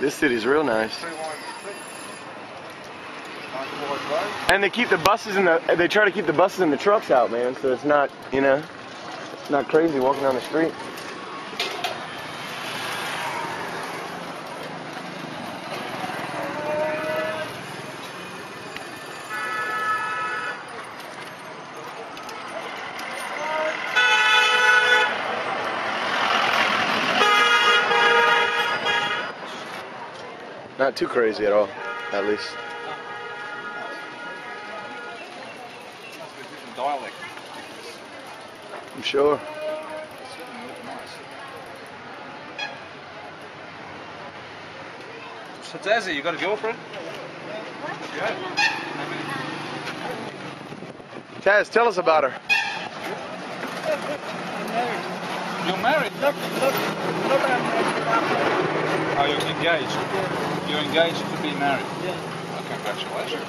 This city's real nice. And they keep the buses they try to keep the buses and the trucks out, man, so it's not, you know, it's not crazy walking down the street. Not too crazy at all, at least. Dialect. I'm sure. So Dazzy, you got a girlfriend? Yeah. Taz, tell us about her. You're married? Look, I'm married. Oh, you're engaged? You're engaged to be married? Yeah. Oh, congratulations.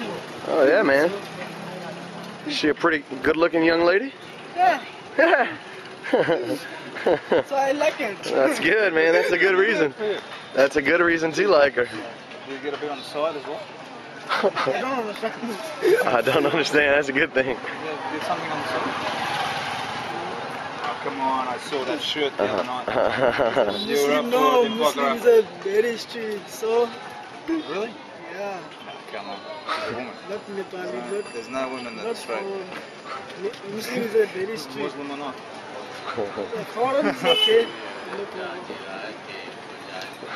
Oh yeah, man. Is she a pretty good-looking young lady? Yeah. So I like it. That's good, man. That's a good reason. That's a good reason to like her. Do you get a bit on the side as well? I don't understand. I don't understand. That's a good thing. Yeah, did something on the side? Oh, come on, I saw that shirt the other night. You were up for it in Muslims are very strict, so... Really? Yeah. Come on. You're a woman. Not Nepali, not... There's no women that's straight. Muslims are very strict. Muslim or not? Foreign is okay. No problem.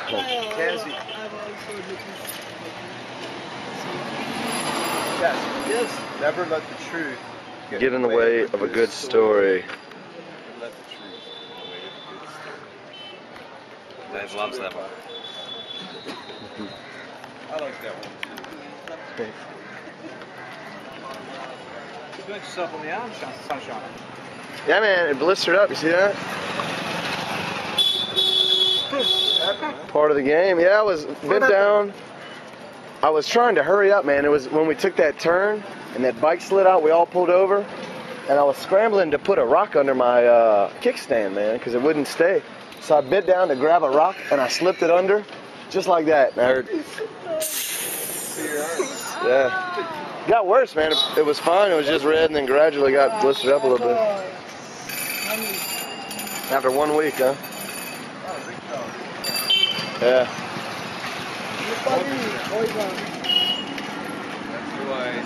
Kazi. I'm also looking. Yes. Yes. Never let the truth Get in the way of a good story. Never let the truth get in the way of a good story. Dave loves that one. I like that one too. You're doing yourself on the arm, sunshine. Yeah, man, it blistered up. You see that? Part of the game. Yeah, I was bent down. I was trying to hurry up, man. It was when we took that turn and that bike slid out, we all pulled over. And I was scrambling to put a rock under my kickstand, man, because it wouldn't stay. So I bent down to grab a rock and I slipped it under, just like that. And I heard, yeah. It got worse, man. It was fine. It was just red and then gradually got blistered up a little bit. After 1 week, huh? Yeah. That's the way.